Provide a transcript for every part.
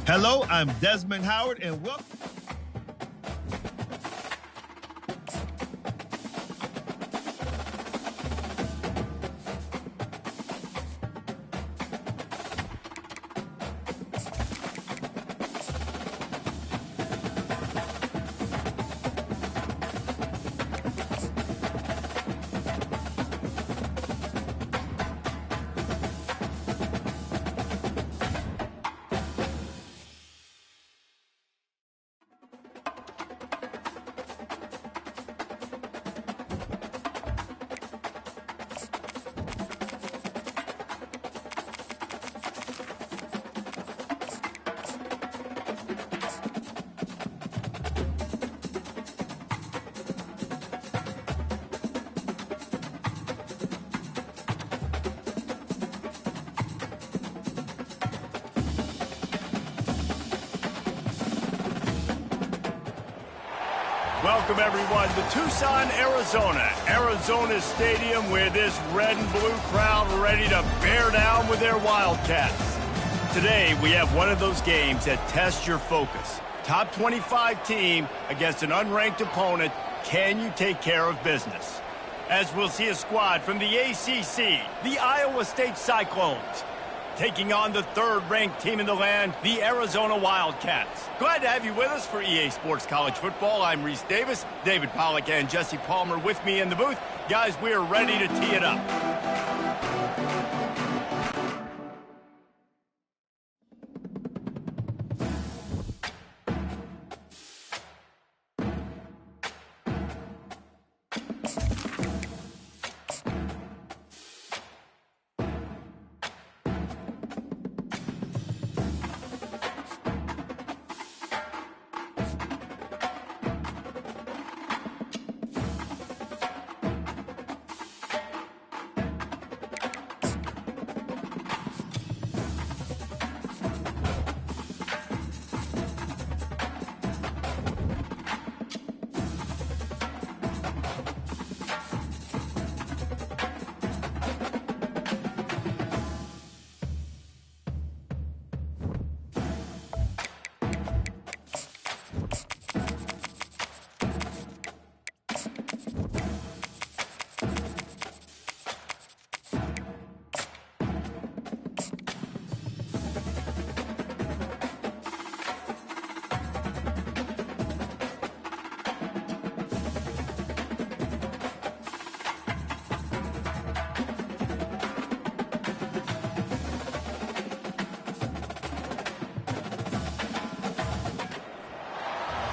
Hello, I'm Desmond Howard, and welcome. Welcome, everyone, to Tucson, Arizona. Arizona's stadium with this red and blue crowd ready to bear down with their Wildcats. Today, we have one of those games that tests your focus. Top 25 team against an unranked opponent. Can you take care of business? As we'll see a squad from the ACC, the Iowa State Cyclones, taking on the third-ranked team in the land, the Arizona Wildcats. Glad to have you with us for EA Sports College Football. I'm Reese Davis, David Pollack and Jesse Palmer with me in the booth. Guys, we are ready to tee it up.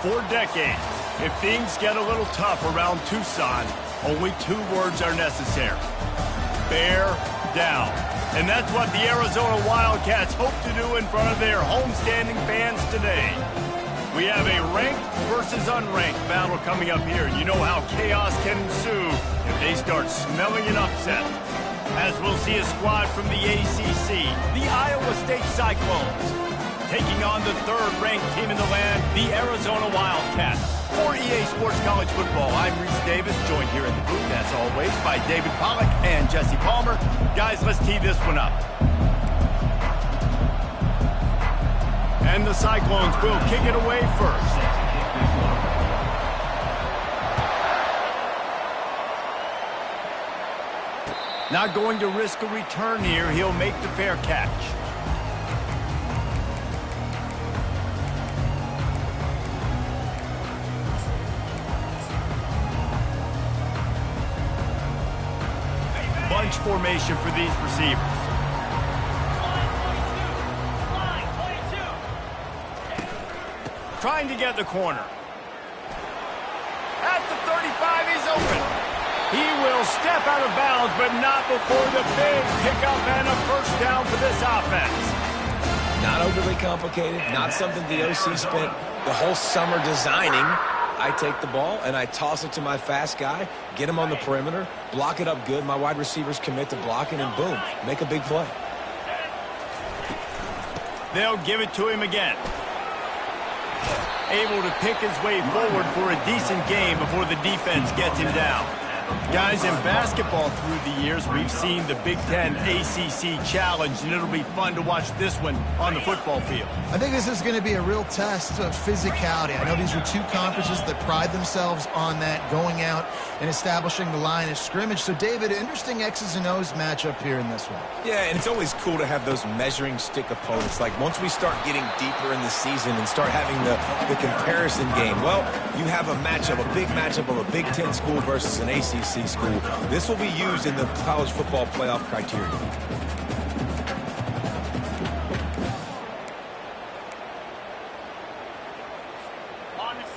For decades, if things get a little tough around Tucson, only two words are necessary: bear down. And that's what the Arizona Wildcats hope to do in front of their homestanding fans today. We have a ranked versus unranked battle coming up here. You know how chaos can ensue if they start smelling an upset. As we'll see a squad from the ACC, the Iowa State Cyclones, taking on the third-ranked team in the land, the Arizona Wildcats. For EA Sports College Football, I'm Reese Davis, joined here in the booth, as always, by David Pollack and Jesse Palmer. Guys, let's tee this one up. And the Cyclones will kick it away first. Not going to risk a return here. He'll make the fair catch. Bunch formation for these receivers. Trying to get the corner. At the 35, he's open. He will step out of bounds, but not before the big pickup and a first down for this offense. Not overly complicated, not something the OC spent the whole summer designing. I take the ball and I toss it to my fast guy, get him on the perimeter, block it up good. My wide receivers commit to blocking, and boom, make a big play. They'll give it to him again. Able to pick his way forward for a decent game before the defense gets him down. Guys, in basketball through the years, we've seen the Big Ten ACC Challenge, and it'll be fun to watch this one on the football field. I think this is going to be a real test of physicality. I know these are two conferences that pride themselves on that, going out and establishing the line of scrimmage. So, David, interesting X's and O's matchup here in this one. Yeah, and it's always cool to have those measuring stick opponents. Like, once we start getting deeper in the season and start having the comparison game, well, you have a matchup, a big matchup of a Big Ten school versus an ACC school. This will be used in the college football playoff criteria.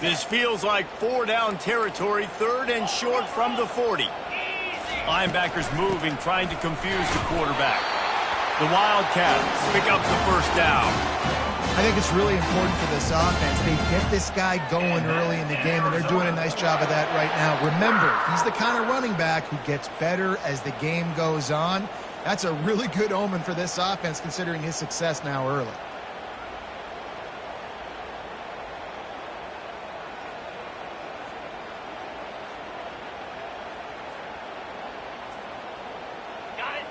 This feels like 4-down territory, 3rd and short from the 40. Linebackers moving, trying to confuse the quarterback. The Wildcats pick up the first down. I think it's really important for this offense. They get this guy going early in the game, and they're doing a nice job of that right now. Remember, he's the kind of running back who gets better as the game goes on. That's a really good omen for this offense, considering his success now early.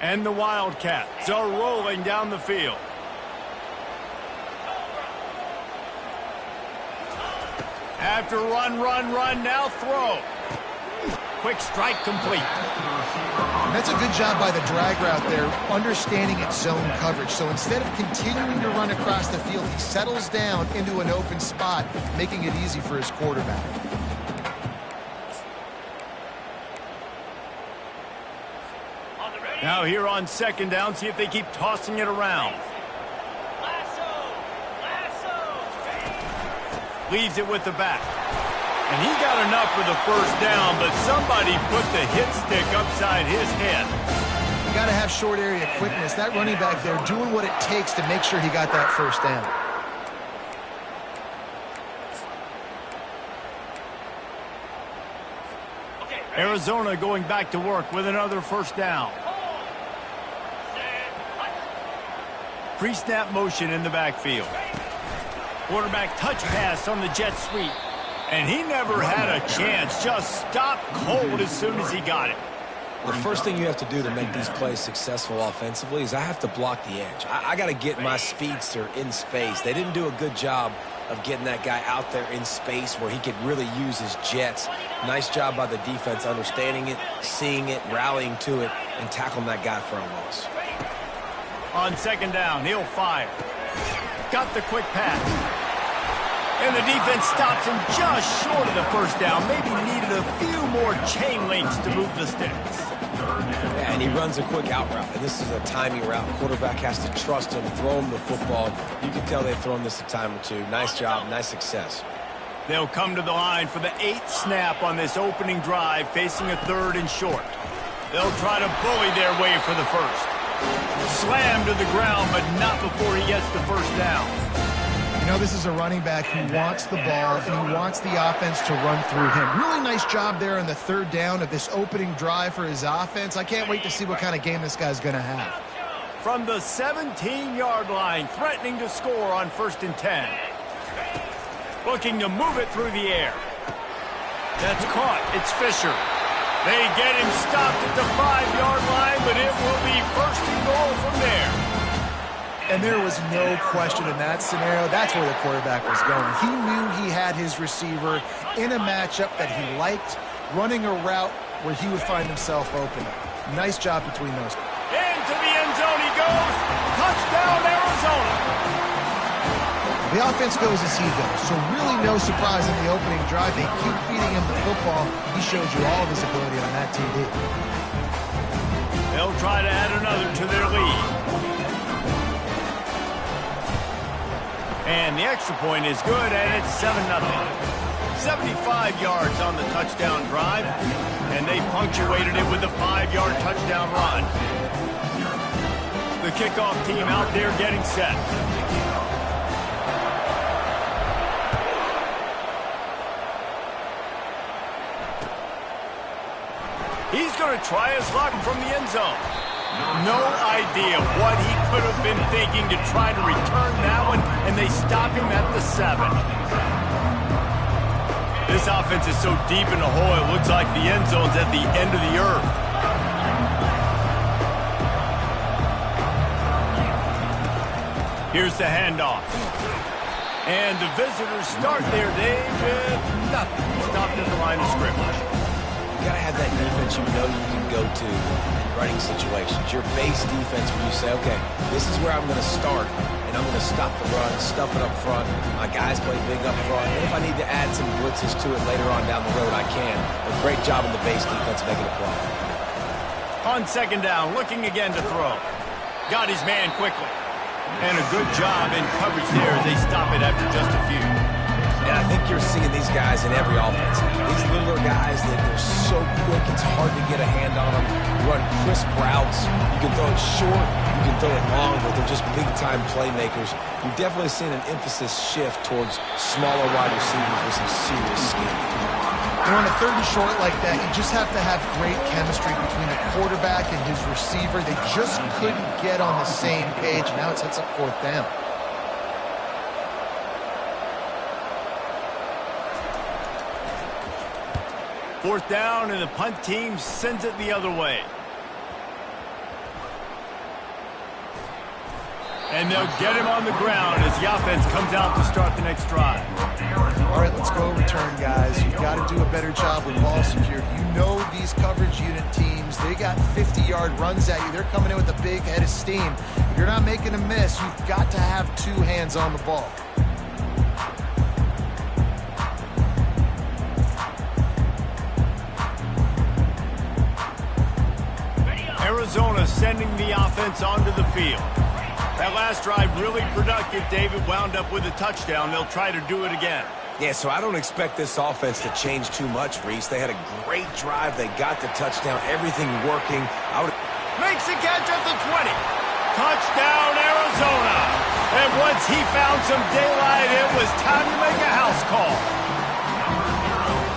And the Wildcats are rolling down the field. After run, now throw. Quick strike complete. That's a good job by the drag route there, understanding its zone coverage. So instead of continuing to run across the field, he settles down into an open spot, making it easy for his quarterback. Now here on 2nd down, see if they keep tossing it around. Leaves it with the back. And he got enough for the first down, but somebody put the hit stick upside his head. You got to have short area quickness. That running back there doing what it takes to make sure he got that first down. Arizona going back to work with another first down. Pre-snap motion in the backfield. Quarterback touch pass on the jet sweep. And he never had a chance. Just stopped cold as soon as he got it. The first thing you have to do to make these plays successful offensively is I have to block the edge. I got to get my speedster in space. They didn't do a good job of getting that guy out there in space where he could really use his jets. Nice job by the defense understanding it, seeing it, rallying to it, and tackling that guy for a loss. On 2nd down, he'll fire. Got the quick pass. And the defense stops him just short of the first down. Maybe needed a few more chain links to move the sticks. Yeah, and he runs a quick out route. And this is a timing route. Quarterback has to trust him, throw him the football. You can tell they've thrown this a time or two. Nice job, nice success. They'll come to the line for the 8th snap on this opening drive, facing a 3rd and short. They'll try to bully their way for the first. Slammed to the ground, but not before he gets the first down. You know, this is a running back who wants the ball, and he wants the offense to run through him. Really nice job there on the 3rd down of this opening drive for his offense. I can't wait to see what kind of game this guy's going to have. From the 17-yard line, threatening to score on 1st and 10. Looking to move it through the air. That's caught. It's Fisher. They get him stopped at the 5-yard line, but it will be 1st and goal from there. And there was no question in that scenario. That's where the quarterback was going. He knew he had his receiver in a matchup that he liked, running a route where he would find himself open. Nice job between those. Into the end zone he goes. Touchdown, Arizona. The offense goes as he goes, so really no surprise in the opening drive. They keep feeding him the football. He showed you all of his ability on that TD. They'll try to add another to their lead. And the extra point is good, and it's 7-0. 75 yards on the touchdown drive, and they punctuated it with a 5-yard touchdown run. The kickoff team out there getting set. He's going to try his luck from the end zone. No idea what he could have been thinking to try to return that one, and they stop him at the 7. This offense is so deep in the hole, it looks like the end zone's at the end of the earth. Here's the handoff. And the visitors start their day with nothing. Stopped at the line of scrimmage. You got to have that defense you know you can go to in running situations. Your base defense where you say, okay, this is where I'm going to start, and I'm going to stop the run, stuff it up front. My guys play big up front. And if I need to add some blitzes to it later on down the road, I can. A great job in the base defense making a play. On second down, looking again to throw. Got his man quickly. And a good job in coverage there as they stop it after just a few. And I think you're seeing these guys in every offense. These littler guys, they're so quick, it's hard to get a hand on them. Run crisp routes. You can throw it short, you can throw it long, but they're just big-time playmakers. You've definitely seen an emphasis shift towards smaller wide receivers with some serious skill. And on a third and short like that, you just have to have great chemistry between the quarterback and his receiver. They just couldn't get on the same page. Now it sets up fourth down. Fourth down, and the punt team sends it the other way. And they'll get him on the ground as the offense comes out to start the next drive. All right, let's go return, guys. You've got to do a better job with ball security. You know these coverage unit teams, they got 50-yard runs at you. They're coming in with a big head of steam. If you're not making a miss, you've got to have two hands on the ball. Arizona sending the offense onto the field. That last drive really productive. David wound up with a touchdown. They'll try to do it again. Yeah, so I don't expect this offense to change too much, Reese. They had a great drive. They got the touchdown. Everything working. Makes the catch at the 20. Touchdown, Arizona. And once he found some daylight, it was time to make a house call.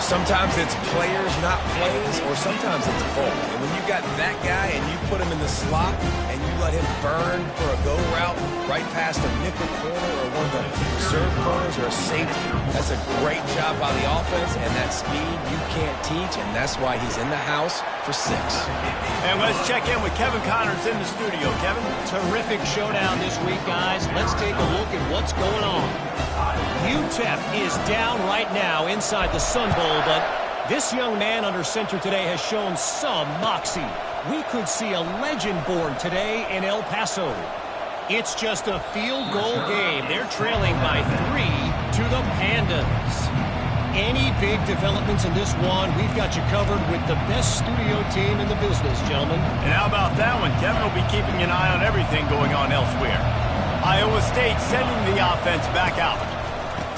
Sometimes it's players, not plays, or sometimes it's both. And when you got that guy and you put him in the slot and you let him burn for a go route right past a nickel corner or one of the reserve corners or a safety, that's a great job by the offense, and that speed you can't teach, and that's why he's in the house for 6. And let's check in with Kevin Connors in the studio. Kevin? Terrific showdown this week, guys. Let's take a look at what's going on. UTEP is down right now inside the Sun Bowl, but this young man under center today has shown some moxie. We could see a legend born today in El Paso. It's just a field goal game. They're trailing by 3 to the Pandas. Any big developments in this one, we've got you covered with the best studio team in the business, gentlemen. And how about that one? Kevin will be keeping an eye on everything going on elsewhere. Iowa State sending the offense back out.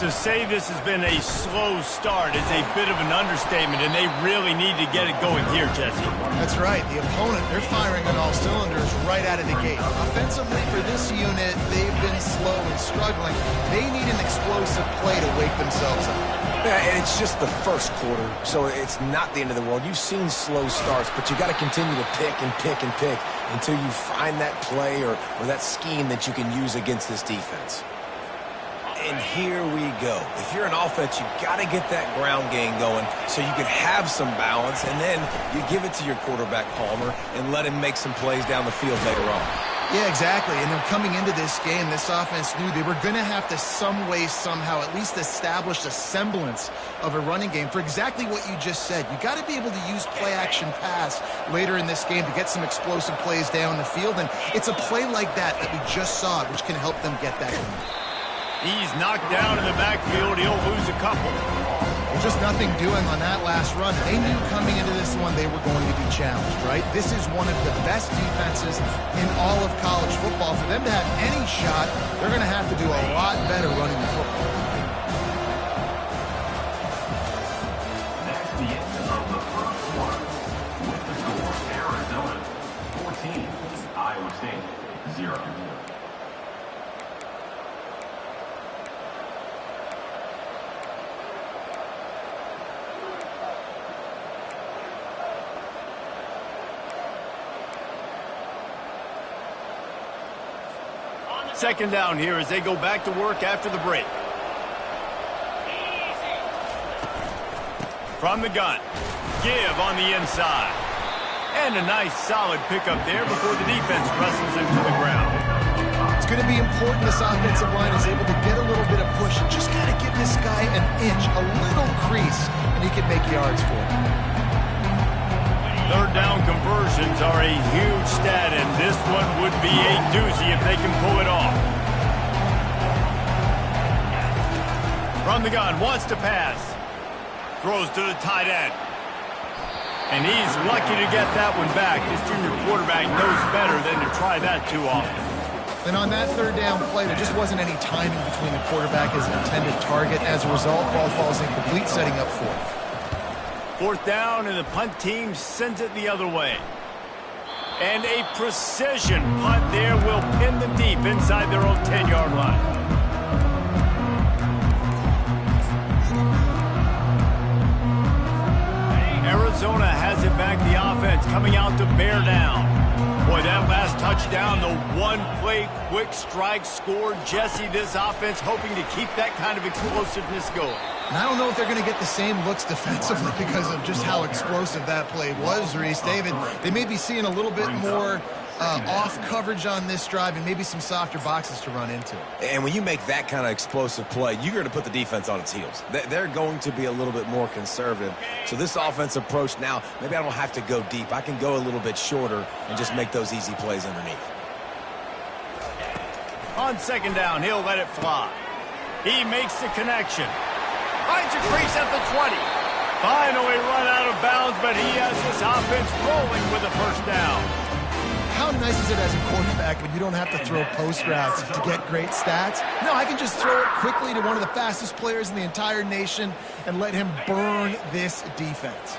To say this has been a slow start is a bit of an understatement, and they really need to get it going here, Jesse. That's right. The opponent, they're firing on all cylinders right out of the gate. Offensively for this unit, they've been slow and struggling. They need an explosive play to wake themselves up. Yeah, and it's just the first quarter, so it's not the end of the world. You've seen slow starts, but you got to continue to pick and pick and pick until you find that play or that scheme that you can use against this defense. And here we go. If you're an offense, you got to get that ground game going so you can have some balance, and then you give it to your quarterback, Palmer, and let him make some plays down the field later on. Yeah, exactly. And then coming into this game, this offense knew they were going to have to some way, somehow, at least establish a semblance of a running game for exactly what you just said. You got to be able to use play-action pass later in this game to get some explosive plays down the field, and it's a play like that we just saw, which can help them get that going. He's knocked down in the backfield. He'll lose a couple. Well, just nothing doing on that last run. They knew coming into this one they were going to be challenged, right? This is one of the best defenses in all of college football. For them to have any shot, they're going to have to do a lot better running the football. That's the end of the first quarter. With the score, Arizona 14, Iowa State 0. Second down here as they go back to work after the break. From the gun. Give on the inside. And a nice solid pickup there before the defense wrestles him to the ground. It's going to be important this offensive line is able to get a little bit of push. Just got to give this guy an inch, a little crease, and he can make yards for it. Third down conversions are a huge stat, and this one would be a doozy if they can pull it off. From the gun, wants to pass. Throws to the tight end. And he's lucky to get that one back. This junior quarterback knows better than to try that too often. And on that third down play, there just wasn't any timing between the quarterback and his intended target. As a result, ball falls incomplete, setting up fourth. Fourth down, and the punt team sends it the other way. And a precision punt there will pin them deep inside their own 10-yard line. Arizona has it back, the offense coming out to bear down. Boy, that last touchdown, the one-play quick strike scored. Jesse, this offense hoping to keep that kind of explosiveness going. And I don't know if they're going to get the same looks defensively because of just how explosive that play was, Reese. David, they may be seeing a little bit more off coverage on this drive and maybe some softer boxes to run into. And when you make that kind of explosive play, you're going to put the defense on its heels. They're going to be a little bit more conservative. So this offensive approach now, maybe I don't have to go deep. I can go a little bit shorter and just make those easy plays underneath. On second down, he'll let it fly. He makes the connection. Finds a crease at the 20. Finally run out of bounds, but he has this offense rolling with a first down. How nice is it as a quarterback when you don't have to throw post routes to get great stats? No, I can just throw it quickly to one of the fastest players in the entire nation and let him burn this defense.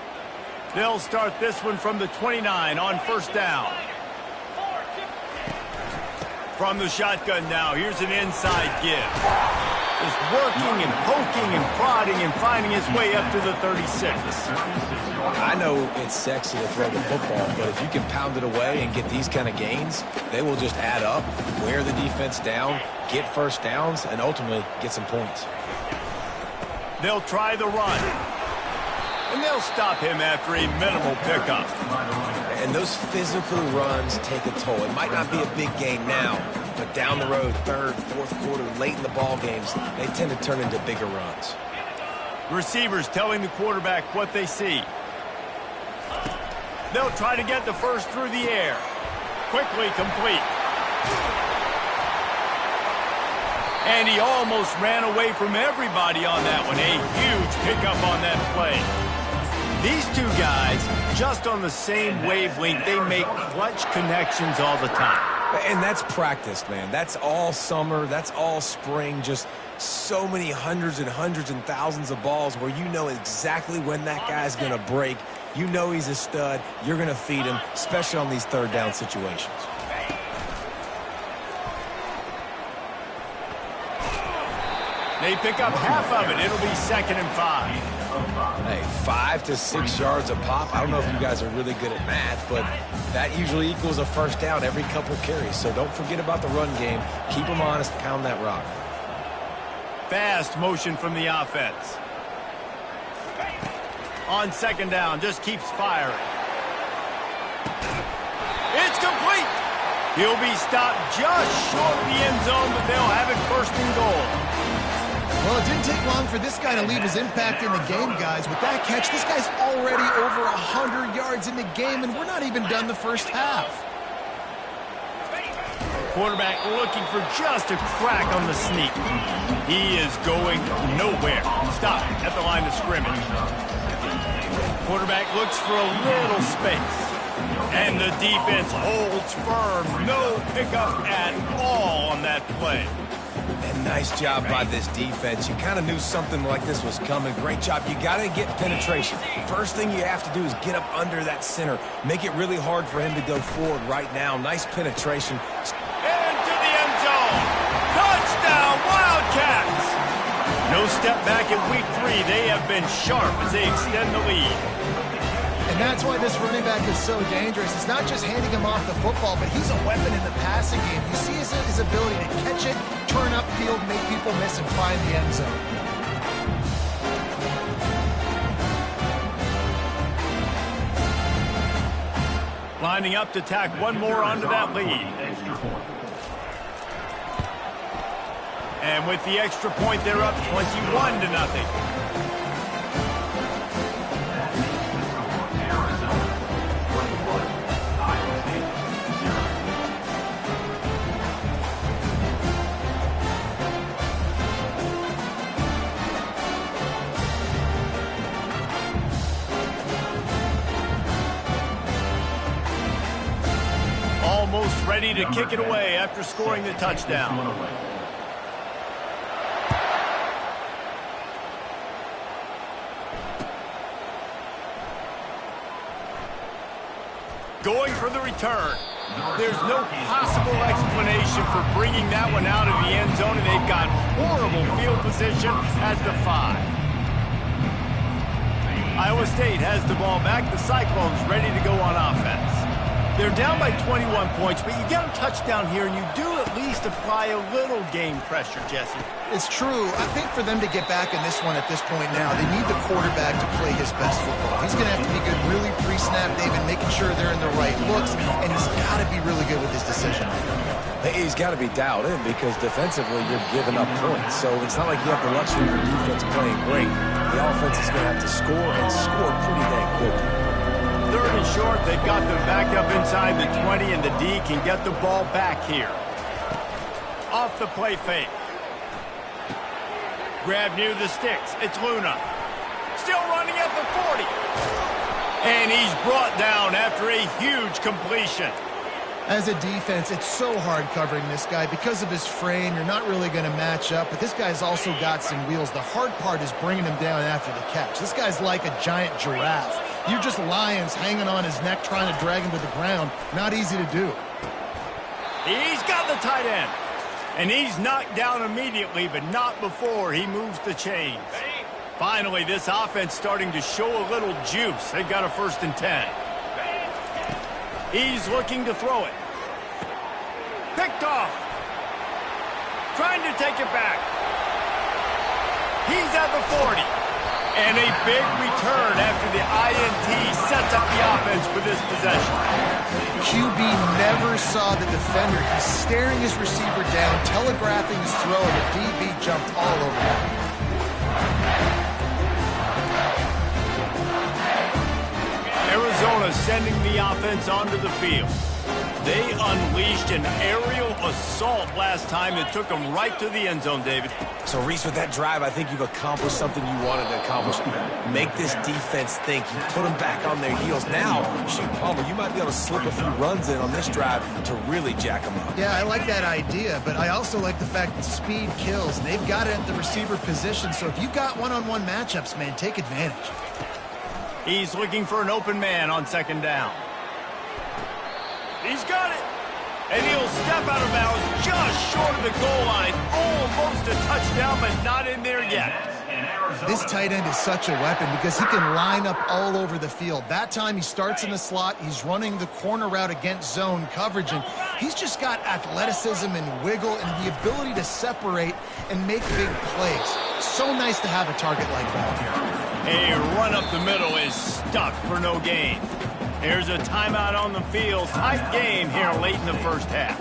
They'll start this one from the 29 on first down. From the shotgun now, here's an inside give. Just working and poking and prodding and finding his way up to the 36. I know it's sexy to throw the football, but if you can pound it away and get these kind of gains, they will just add up, wear the defense down, get first downs, and ultimately get some points. They'll try the run. And they'll stop him after a minimal pickup. And those physical runs take a toll. It might not be a big gain now, but down the road, third, fourth quarter, late in the ball games, they tend to turn into bigger runs. Receivers telling the quarterback what they see. They'll try to get the first through the air. Quickly complete. And he almost ran away from everybody on that one. A huge pickup on that play. These two guys, just on the same wavelength, they make clutch connections all the time. And that's practice, man. That's all summer. That's all spring. Just so many hundreds and thousands of balls where you know exactly when that guy's going to break. You know he's a stud. You're going to feed him, especially on these third down situations. They pick up half of it. It'll be 2nd and 5. Hey, 5 to 6 yards a pop. I don't know if you guys are really good at math, but that usually equals a first down every couple carries. So don't forget about the run game. Keep them honest. Pound that rock. Fast motion from the offense. On second down, just keeps firing. It's complete. He'll be stopped just short of the end zone, but they'll have it 1st and goal. Well, it didn't take long for this guy to leave his impact in the game, guys. With that catch, this guy's already over 100 yards in the game, and we're not even done the first half. Quarterback looking for just a crack on the sneak. He is going nowhere. Stop at the line of scrimmage. Quarterback looks for a little space. And the defense holds firm. No pickup at all on that play. And nice job by this defense. You kind of knew something like this was coming. Great job. You got to get penetration. First thing you have to do is get up under that center. Make it really hard for him to go forward right now. Nice penetration. Into the end zone. Touchdown, Wildcats. No step back in week 3. They have been sharp as they extend the lead. And that's why this running back is so dangerous. It's not just handing him off the football, but he's a weapon in the passing game. You see his ability to catch it, turn upfield, make people miss, and find the end zone. Lining up to tack one more onto that lead. And with the extra point, they're up 21-0. Almost ready to kick it away after scoring the touchdown. Going for the return. There's no possible explanation for bringing that one out of the end zone, and they've got horrible field position at the 5. Iowa State has the ball back. The Cyclones ready to go on offense. They're down by 21 points, but you get a touchdown here, and you do at least apply a little game pressure, Jesse. It's true. I think for them to get back in this one at this point now, they need the quarterback to play his best football. He's going to have to be good really pre-snap, David, making sure they're in the right looks, and he's got to be really good with his decision. He's got to be dialed in because defensively you're giving up points. So it's not like you have the luxury of your defense playing great. The offense is going to have to score and score pretty dang quickly. Third and short, they've got them back up inside the 20, and the D can get the ball back here. Off the play fake. Grab near the sticks. It's Luna. Still running at the 40. And he's brought down after a huge completion. As a defense, it's so hard covering this guy. Because of his frame, you're not really going to match up, but this guy's also got some wheels. The hard part is bringing him down after the catch. This guy's like a giant giraffe. You're just lions hanging on his neck trying to drag him to the ground. Not easy to do. He's got the tight end. And he's knocked down immediately, but not before he moves the chains. Finally, this offense starting to show a little juice. They've got a 1st and 10. He's looking to throw it. Picked off. Trying to take it back. He's at the 40. And a big return after the INT sets up the offense for this possession. QB never saw the defender. He's staring his receiver down, telegraphing his throw, and the DB jumped all over him. Arizona sending the offense onto the field. They unleashed an aerial assault last time that took them right to the end zone, David. So, Reese, with that drive, I think you've accomplished something you wanted to accomplish. Make this defense think. You put them back on their heels. Now, shoot, Palmer, you might be able to slip a few runs in on this drive to really jack them up. Yeah, I like that idea, but I also like the fact that speed kills, and they've got it at the receiver position. So if you've got one-on-one matchups, man, take advantage. He's looking for an open man on 2nd down. He's got it. And he'll step out of bounds just short of the goal line. Almost a touchdown, but not in there yet. This tight end is such a weapon because he can line up all over the field. That time he starts in the slot. He's running the corner route against zone coverage, and he's just got athleticism and wiggle and the ability to separate and make big plays. So nice to have a target like that. A run up the middle is stuck for no gain. Here's a timeout on the field. Tight game here late in the 1st half.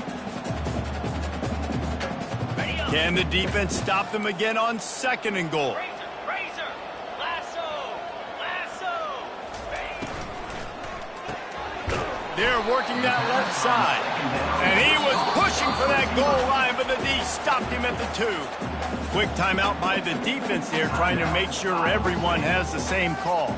Can the defense stop them again on 2nd and goal? They're working that left side. And he was pushing for that goal line, but the D stopped him at the 2. Quick timeout by the defense there, trying to make sure everyone has the same call.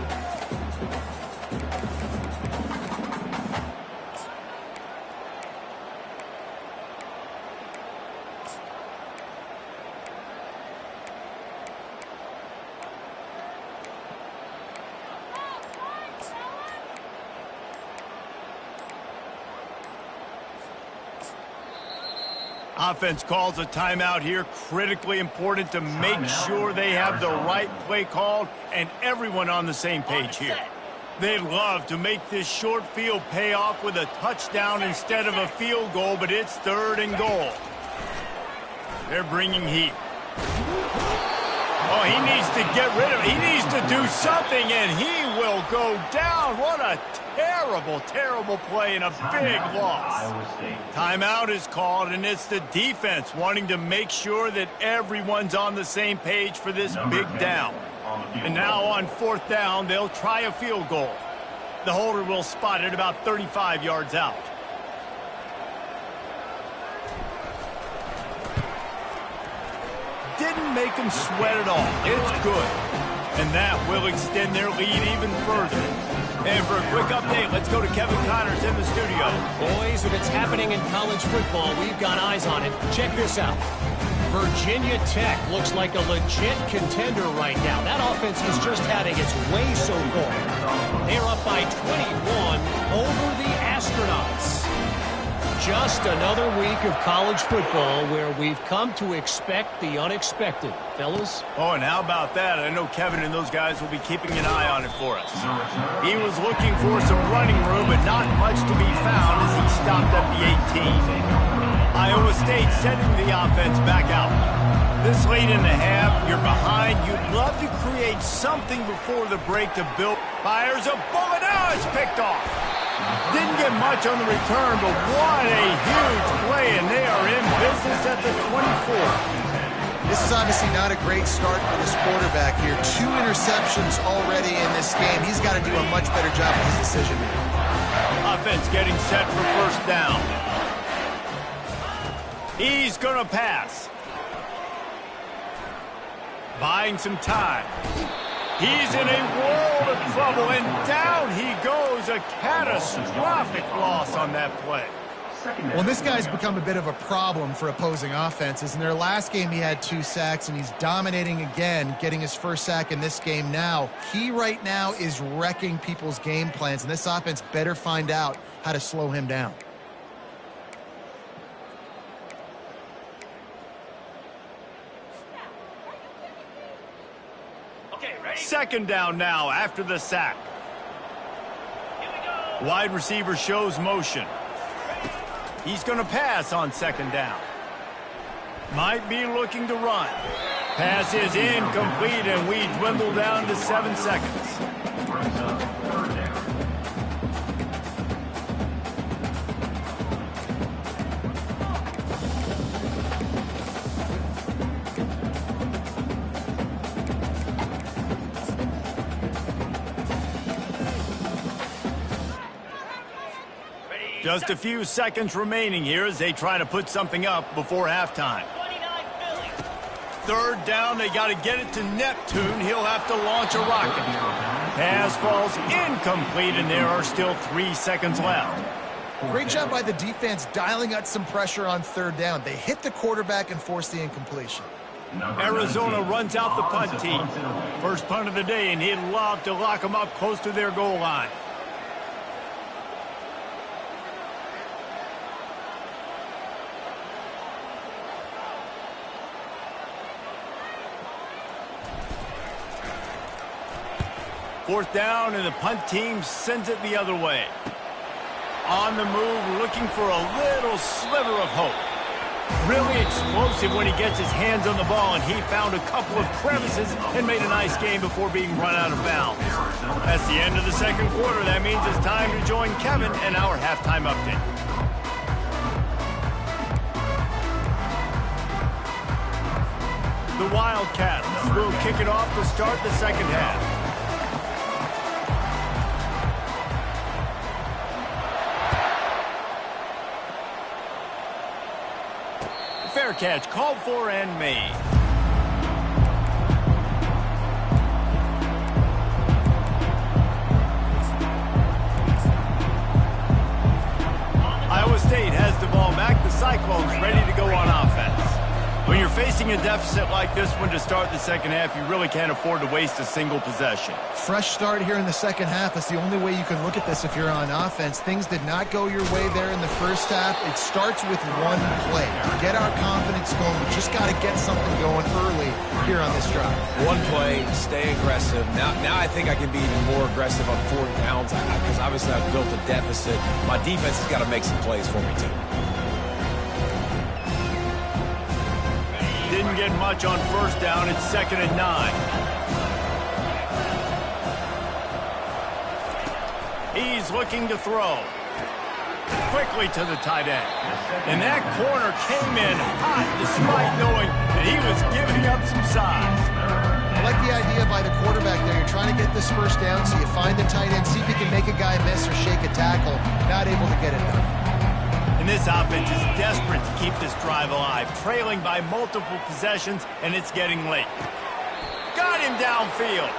Offense calls a timeout here. Critically important to make sure they have the right play called and everyone on the same page here. They'd love to make this short field pay off with a touchdown instead of a field goal, but it's 3rd and goal. They're bringing heat. Oh, he needs to get rid of it. He needs to do something, and he will go down. What a terrible, terrible play and a big loss. Iowa State. Timeout is called, and it's the defense wanting to make sure that everyone's on the same page for this big down. And now on 4th down, they'll try a field goal. The holder will spot it about 35 yards out. Didn't make them sweat at all. It's good. And that will extend their lead even further. And for a quick update, let's go to Kevin Connors in the studio. Boys, if it's happening in college football, we've got eyes on it. Check this out. Virginia Tech looks like a legit contender right now. That offense is just having its way so far. They're up by 21 over the Astronauts. Just another week of college football where we've come to expect the unexpected. Fellas? Oh, and how about that? I know Kevin and those guys will be keeping an eye on it for us. He was looking for some running room, but not much to be found as he stopped at the 18. Iowa State sending the offense back out. This late in the half, you're behind. You'd love to create something before the break to build. Fires a bullet. Now it's picked off. Didn't get much on the return, but what a huge play, and they are in business at the 24. This is obviously not a great start for this quarterback here. 2 interceptions already in this game. He's got to do a much better job of his decision making. Offense getting set for 1st down. He's going to pass. Buying some time. He's in a world of trouble, and down he goes. A catastrophic loss on that play. Well, this guy's become a bit of a problem for opposing offenses. In their last game, he had 2 sacks, and he's dominating again, getting his 1st sack in this game now. He right now is wrecking people's game plans, and this offense better find out how to slow him down. Second down now after the sack. Wide receiver shows motion. He's going to pass on 2nd down. Might be looking to run. Pass is incomplete, and we dwindle down to 7 seconds. Brings up 3rd down. Just a few seconds remaining here as they try to put something up before halftime. 3rd down, they got to get it to Neptune. He'll have to launch a rocket. Pass falls incomplete, and there are still 3 seconds left. Great job by the defense dialing out some pressure on 3rd down. They hit the quarterback and forced the incompletion. Arizona runs out the punt team. First punt of the day, and he'd love to lock them up close to their goal line. Fourth down, and the punt team sends it the other way. On the move, looking for a little sliver of hope. Really explosive when he gets his hands on the ball, and he found a couple of crevices and made a nice game before being run out of bounds. That's the end of the second quarter. That means it's time to join Kevin and our halftime update. The Wildcats will kick it off to start the second half. Fair catch, called for and made. Iowa State has the ball back. The Cyclones ready to go on offense. When you're facing a deficit like this one to start the second half, you really can't afford to waste a single possession. Fresh start here in the second half. That's the only way you can look at this if you're on offense. Things did not go your way there in the first half. It starts with one play. To get our confidence going, we just got to get something going early here on this drive. One play, stay aggressive. Now I think I can be even more aggressive on 4th downs because obviously I've built a deficit. My defense has got to make some plays for me too. Didn't get much on first down. It's 2nd and 9. He's looking to throw. Quickly to the tight end. And that corner came in hot despite knowing that he was giving up some size. I like the idea by the quarterback there. You're trying to get this first down, so you find the tight end, see if you can make a guy miss or shake a tackle. Not able to get it done. And this offense is desperate to keep this drive alive, trailing by multiple possessions, and it's getting late. Got him downfield.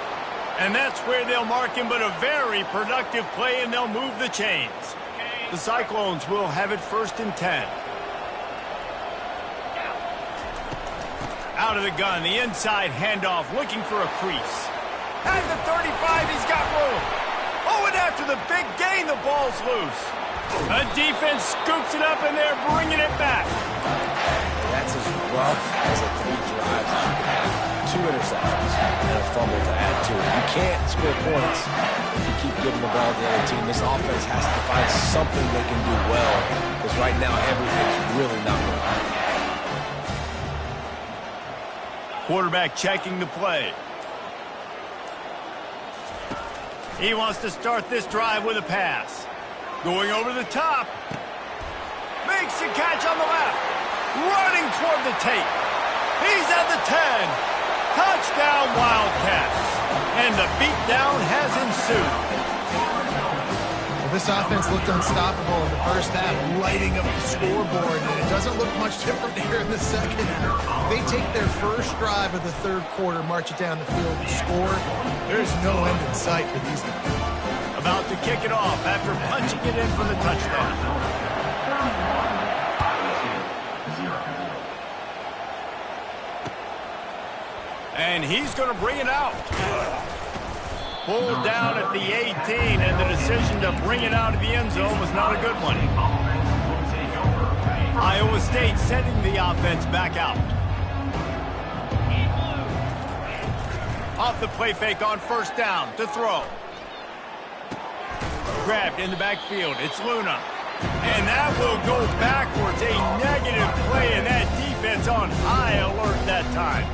And that's where they'll mark him, but a very productive play, and they'll move the chains. The Cyclones will have it 1st and 10. Out of the gun, the inside handoff, looking for a crease. At the 35, he's got room. Oh, and after the big gain, the ball's loose. The defense scoops it up, and they're bringing it back. That's as rough as a 3 drives as you can have. 2 interceptions and a fumble to add to it. You can't score points if you keep giving the ball to the other team. This offense has to find something they can do well, because right now everything's really not working. Quarterback checking the play. He wants to start this drive with a pass. Going over the top. Makes the catch on the left. Running toward the tape. He's at the 10. Touchdown, Wildcats. And the beatdown has ensued. Well, this offense looked unstoppable in the first half, lighting up the scoreboard, and it doesn't look much different here in the second. They take their first drive of the third quarter, march it down the field, and score. There's no end in sight for these guys. About to kick it off after punching it in for the touchdown. And he's going to bring it out. Pulled down at the 18, and the decision to bring it out of the end zone was not a good one. Iowa State sending the offense back out. Off the play fake on 1st down to throw. Grabbed in the backfield. It's Luna. And that will go backwards. A negative play, and that defense on high alert that time.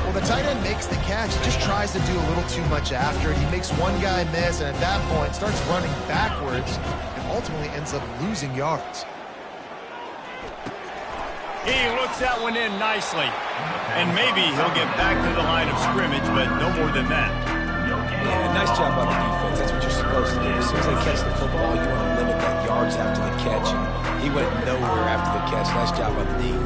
Well, the tight end makes the catch. He just tries to do a little too much after it. He makes one guy miss, and at that point starts running backwards and ultimately ends up losing yards. He looks that one in nicely. And maybe he'll get back to the line of scrimmage, but no more than that. Yeah, nice job by the defense. That's what you're supposed to do. As soon as they catch the football, you want to limit that yards after the catch. And he went nowhere after the catch. Nice job by the D.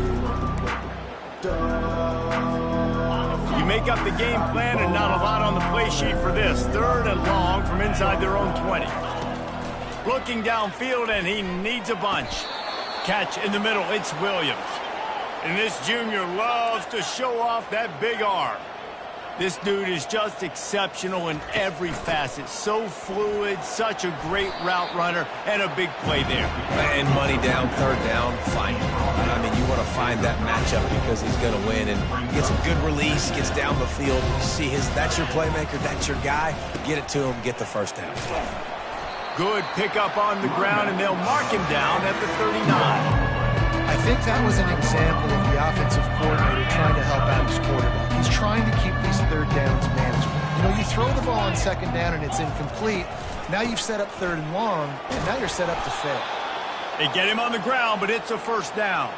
You make up the game plan and not a lot on the play sheet for this. 3rd and long from inside their own 20. Looking downfield, and he needs a bunch. Catch in the middle, it's Williams. And this junior loves to show off that big arm. This dude is just exceptional in every facet. So fluid, such a great route runner, and a big play there. And money down, 3rd down, find him. I mean, you want to find that matchup because he's going to win. And he gets a good release, gets down the field. You see that's your playmaker, that's your guy. Get it to him, get the 1st down. Good pickup on the ground, and they'll mark him down at the 39. I think that was an example of the offensive coordinator trying to help out his quarterback. He's trying to keep these 3rd downs manageable. You know, you throw the ball on 2nd down and it's incomplete. Now you've set up 3rd and long, and now you're set up to fail. They get him on the ground, but it's a 1st down.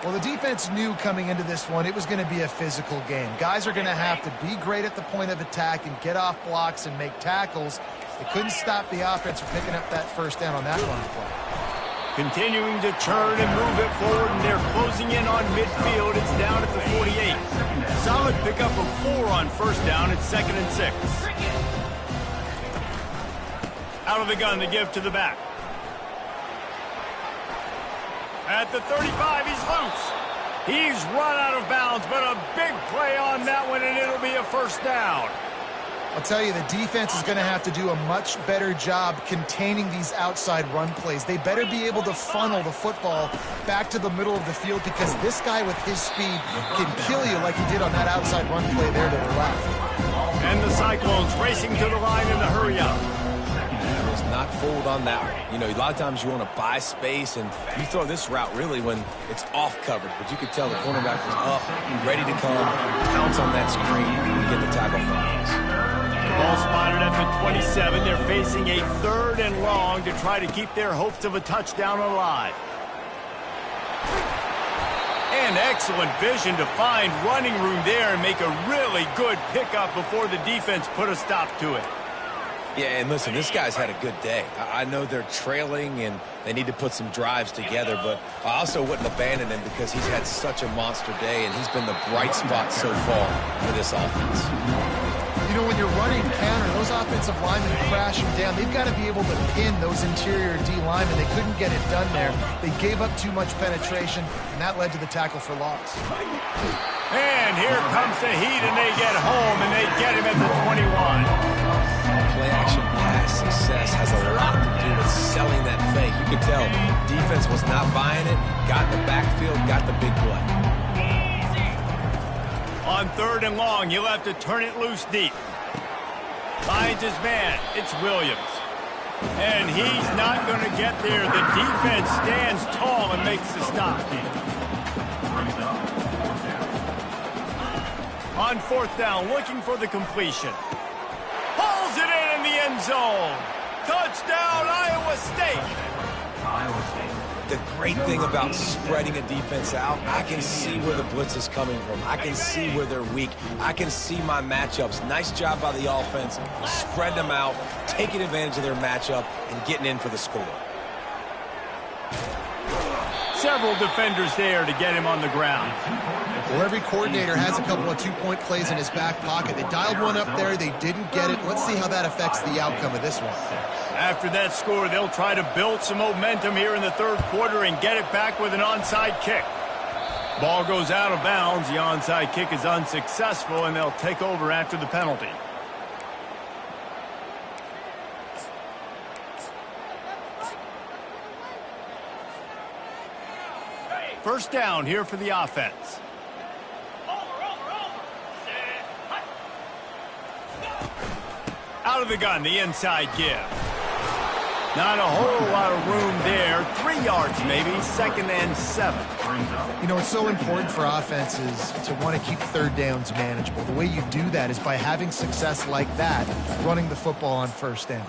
Well, the defense knew coming into this one it was going to be a physical game. Guys are going to have to be great at the point of attack and get off blocks and make tackles. They couldn't stop the offense from picking up that 1st down on that run play. Continuing to turn and move it forward, and they're closing in on midfield. It's down at the 48. Solid pickup of 4 on 1st down. It's 2nd and 6. Out of the gun to give to the back. At the 35, he's loose. He's run out of bounds, but a big play on that one, and it'll be a 1st down. I'll tell you, the defense is going to have to do a much better job containing these outside run plays. They better be able to funnel the football back to the middle of the field, because this guy with his speed can kill you like he did on that outside run play there to the left. And the Cyclones racing to the line in the hurry-up. I was not fooled on that one. You know, a lot of times you want to buy space, and you throw this route really when it's off coverage. But you could tell the cornerback was up, ready to come, pounce on that screen, and get the tackle from us. Ball spotted up at 27. They're facing a 3rd and long to try to keep their hopes of a touchdown alive. And excellent vision to find running room there and make a really good pickup before the defense put a stop to it. Yeah, and listen, this guy's had a good day. I know they're trailing and they need to put some drives together, but I also wouldn't abandon him because he's had such a monster day, and he's been the bright spot so far for this offense. You know, when you're running counter, those offensive linemen crash them down. They've got to be able to pin those interior D linemen. They couldn't get it done there. They gave up too much penetration, and that led to the tackle for loss. And here comes the heat, and they get home, and they get him at the 21. Play-action pass success has a lot to do with selling that fake. You could tell defense was not buying it, got in the backfield, got the big play. On 3rd and long, he'll have to turn it loose deep. Finds his man. It's Williams. And he's not going to get there. The defense stands tall and makes the stop. On 4th down, looking for the completion. Pulls it in the end zone. Touchdown, Iowa State. Iowa State. The great thing about spreading a defense out, I can see where the blitz is coming from. I can see where they're weak. I can see my matchups. Nice job by the offense. Spread them out, taking advantage of their matchup, and getting in for the score. Several defenders there to get him on the ground. Well, every coordinator has a couple of two-point plays in his back pocket. They dialed one up there. They didn't get it. Let's see how that affects the outcome of this one. After that score, they'll try to build some momentum here in the 3rd quarter and get it back with an onside kick. Ball goes out of bounds. The onside kick is unsuccessful, and they'll take over after the penalty. First down here for the offense. Out of the gun, the inside give. Not a whole lot of room there. 3 yards maybe, 2nd and 7. You know, it's so important for offenses to want to keep 3rd downs manageable. The way you do that is by having success like that, running the football on 1st down.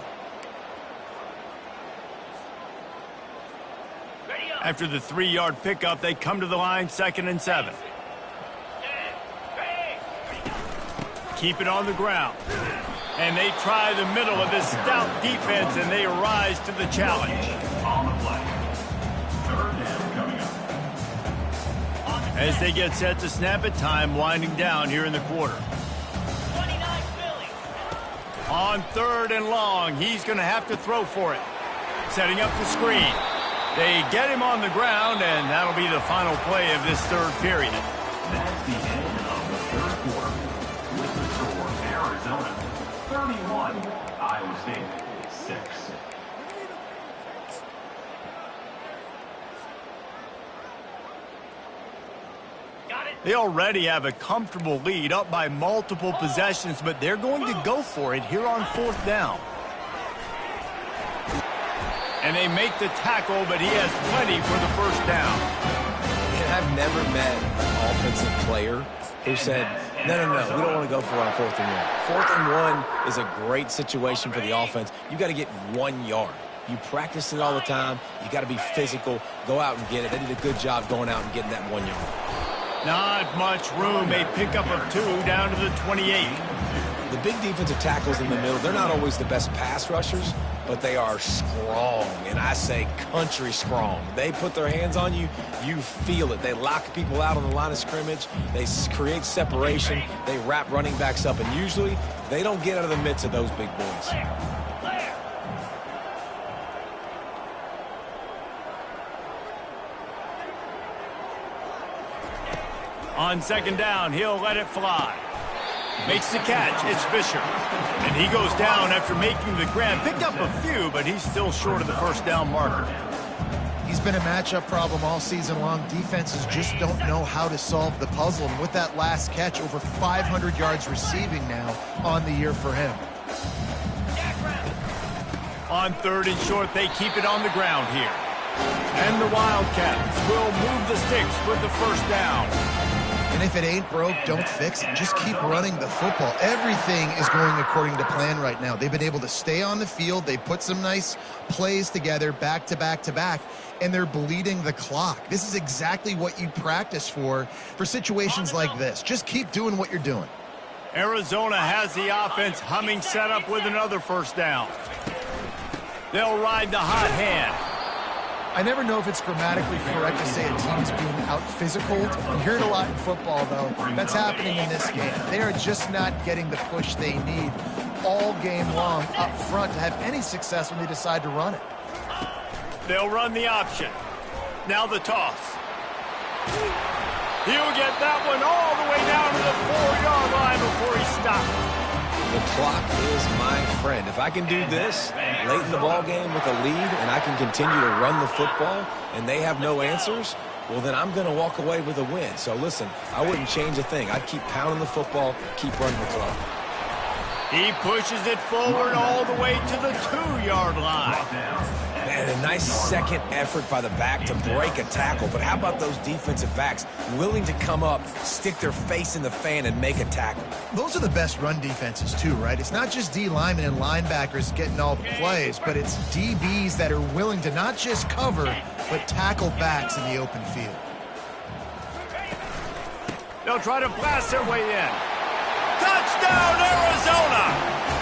After the 3-yard pickup, they come to the line, 2nd and 7. Keep it on the ground. And they try the middle of this stout defense, and they rise to the challenge. On the play. 3rd down coming up. As they get set to snap it, time winding down here in the quarter. On 3rd and long, he's going to have to throw for it. Setting up the screen. They get him on the ground, and that'll be the final play of this 3rd period. That's the end of the 3rd quarter. With the score, Arizona 31, Iowa State 6. They already have a comfortable lead, up by multiple possessions, but they're going to go for it here on 4th down. And they make the tackle, but he has plenty for the 1st down. And I've never met an offensive player who said, no, we don't want to go for it on 4th and 1. 4th and 1 is a great situation for the offense. You got to get 1 yard. You practice it all the time. You got to be physical. Go out and get it. They did a good job going out and getting that 1 yard. Not much room. A pickup of 2 down to the 28. The big defensive tackles in the middle, they're not always the best pass rushers, but they are strong, and I say country strong. They put their hands on you, you feel it. They lock people out on the line of scrimmage. They create separation. They wrap running backs up, and usually they don't get out of the midst of those big boys. On 2nd down, he'll let it fly. Makes the catch. It's Fisher. And he goes down after making the grab. Picked up a few, but he's still short of the 1st down marker. He's been a matchup problem all season long. Defenses just don't know how to solve the puzzle. And with that last catch, over 500 yards receiving now on the year for him. On 3rd and short, they keep it on the ground here. And the Wildcats will move the sticks with the 1st down. And And if it ain't broke, don't fix it. Just keep running the football. Everything is going according to plan right now. They've been able to stay on the field. They put some nice plays together back to back to back, and they're bleeding the clock. This is exactly what you practice for situations like this. Just keep doing what you're doing. Arizona has the offense humming, set up with another first down. They'll ride the hot hand. I never know if it's grammatically correct to say a team's being out-physicaled. You hear it a lot in football, though. That's happening in this game. They are just not getting the push they need all game long up front to have any success when they decide to run it. They'll run the option. Now the toss. He'll get that one all the way down to the 4-yard line before he stops. The clock is my friend. If I can do this late in the ball game with a lead and I can continue to run the football and they have no answers, well, then I'm going to walk away with a win. So, listen, I wouldn't change a thing. I'd keep pounding the football, keep running the clock. He pushes it forward all the way to the 2-yard line. Man, a nice second effort by the back to break a tackle. But how about those defensive backs willing to come up, stick their face in the fan, and make a tackle? Those are the best run defenses, too, right? It's not just D linemen and linebackers getting all the plays, but it's DBs that are willing to not just cover, but tackle backs in the open field. They'll try to blast their way in. Touchdown, Arizona!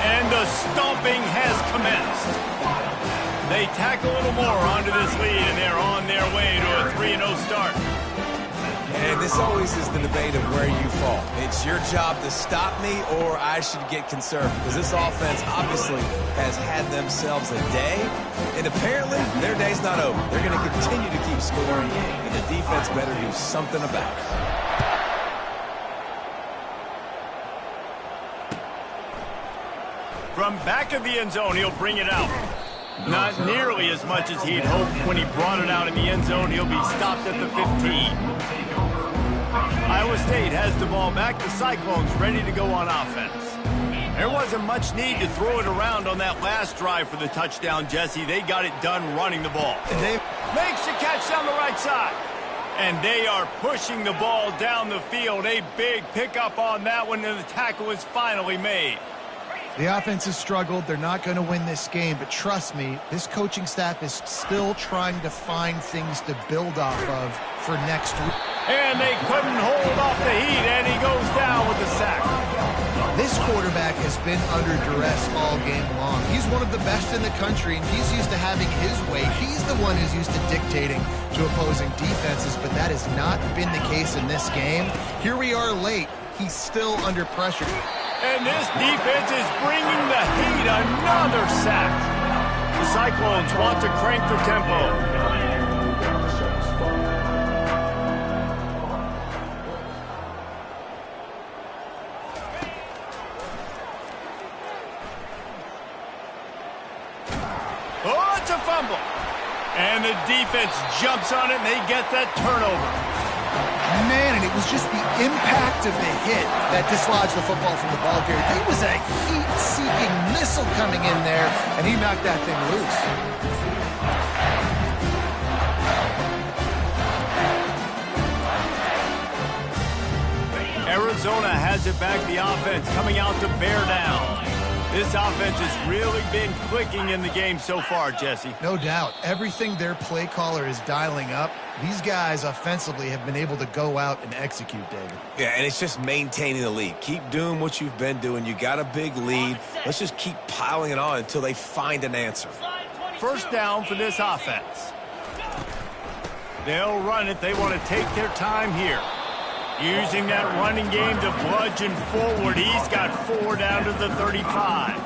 And the stomping has commenced. They tack a little more onto this lead, and they're on their way to a 3-0 start. And this always is the debate of where you fall. It's your job to stop me, or I should get concerned, because this offense obviously has had themselves a day, and apparently their day's not over. They're going to continue to keep scoring, and the defense better do something about it. From back of the end zone, he'll bring it out. Not nearly as much as he'd hoped when he brought it out in the end zone. He'll be stopped at the 15. Iowa State has the ball back. The Cyclones ready to go on offense. There wasn't much need to throw it around on that last drive for the touchdown, Jesse. They got it done running the ball. And they Makes the catch down the right side. And they are pushing the ball down the field. A big pickup on that one, and the tackle is finally made. The offense has struggled. They're not going to win this game, but trust me, this coaching staff is still trying to find things to build off of for next week. And they couldn't hold off the heat, and he goes down with the sack. This quarterback has been under duress all game long. He's one of the best in the country, and he's used to having his way. He's the one who's used to dictating to opposing defenses, but that has not been the case in this game. Here we are late. He's still under pressure. And this defense is bringing the heat. Another sack. The Cyclones want to crank the tempo. Oh, it's a fumble. And the defense jumps on it, and they get that turnover. Man, and it was just the impact of the hit that dislodged the football from the ball carrier. There was a heat-seeking missile coming in there, and he knocked that thing loose. Arizona has it back. The offense coming out to bear down. This offense has really been clicking in the game so far, Jesse. No doubt. Everything their play caller is dialing up, these guys offensively have been able to go out and execute, David. Yeah, and it's just maintaining the lead. Keep doing what you've been doing. You got a big lead. Let's just keep piling it on until they find an answer. First down for this offense. They'll run it. They want to take their time here. Using that running game to bludgeon forward. He's got 4 down to the 35.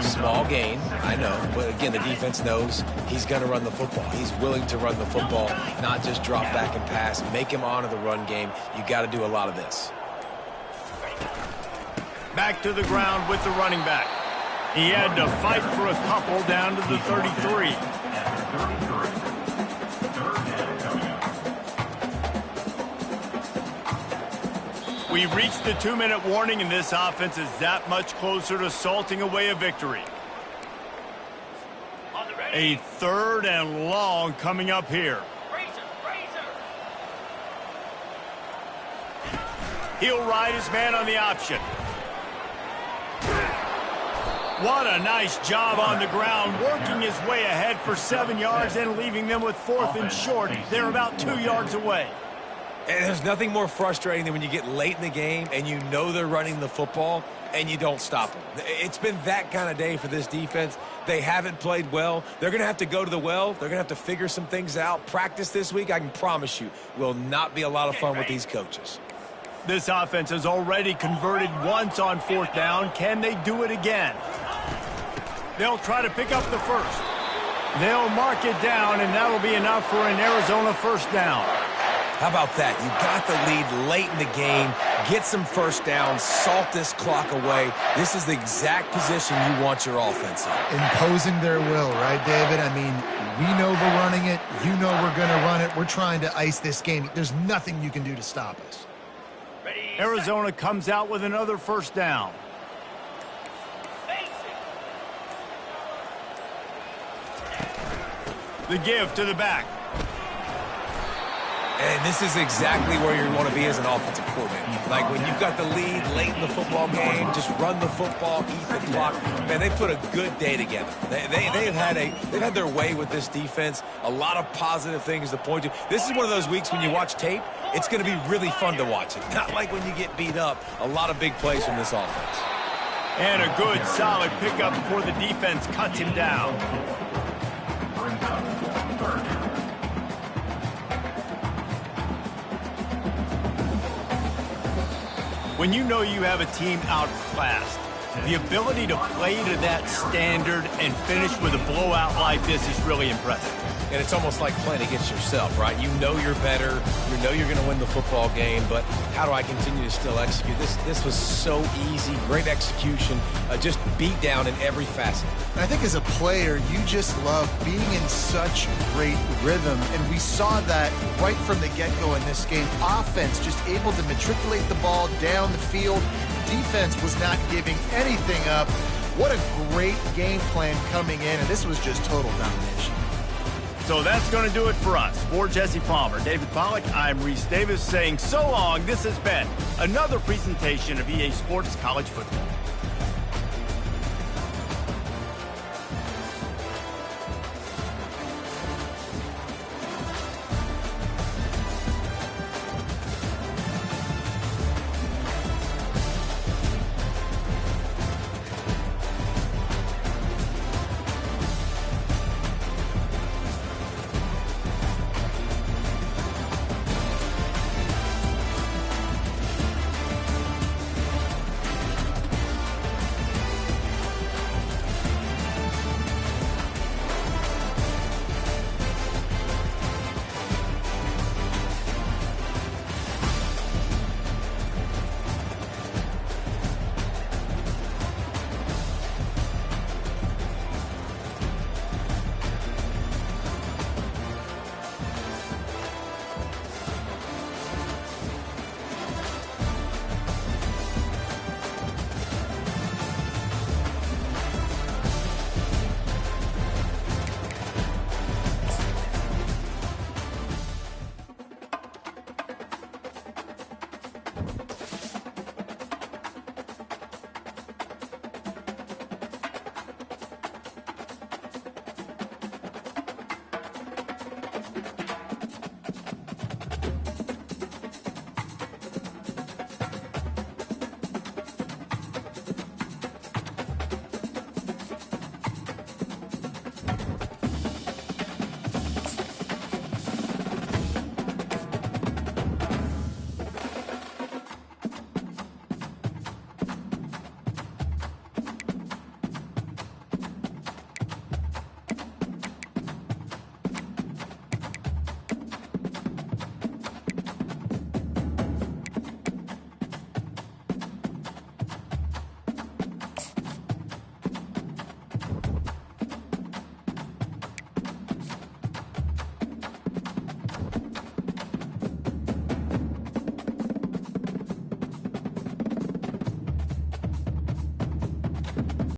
Small gain, I know. But again, the defense knows he's going to run the football. He's willing to run the football, not just drop back and pass. Make him honor the run game. You got to do a lot of this. Back to the ground with the running back. He had to fight for a couple down to the 33. We reached the 2-minute warning, and this offense is that much closer to salting away a victory. A 3rd and long coming up here. He'll ride his man on the option. What a nice job on the ground, working his way ahead for 7 yards and leaving them with 4th and short. They're about 2 yards away. And there's nothing more frustrating than when you get late in the game and you know they're running the football and you don't stop them. It's been that kind of day for this defense. They haven't played well. They're going to have to go to the well. They're going to have to figure some things out. Practice this week, I can promise you, will not be a lot of fun with these coaches. This offense has already converted once on 4th down. Can they do it again? They'll try to pick up the first. They'll mark it down, and that'll be enough for an Arizona 1st down. How about that? You got the lead late in the game. Get some 1st downs. Salt this clock away. This is the exact position you want your offense in. Imposing their will, right, David? I mean, we know we're running it. You know we're going to run it. We're trying to ice this game. There's nothing you can do to stop us. Arizona comes out with another 1st down. The give to the back. And this is exactly where you want to be as an offensive coordinator. Like when you've got the lead late in the football game, just run the football, eat the clock. Man, they put a good day together. They've had their way with this defense. A lot of positive things to point to. This is one of those weeks when you watch tape, it's going to be really fun to watch it. Not like when you get beat up. A lot of big plays from this offense. And a good, solid pickup before the defense cuts him down. When you know you have a team outclassed, the ability to play to that standard and finish with a blowout like this is really impressive. And it's almost like playing against yourself, right? You know you're better. You know you're going to win the football game, but how do I continue to still execute? This was so easy. Great execution. Just beat down in every facet. And I think as a player, you just love being in such great rhythm. And we saw that right from the get-go in this game. Offense just able to matriculate the ball down the field. Defense was not giving anything up. What a great game plan coming in, and this was just total domination. So that's going to do it for us. For Jesse Palmer, David Pollack, I'm Reese Davis saying so long. This has been another presentation of EA Sports College Football.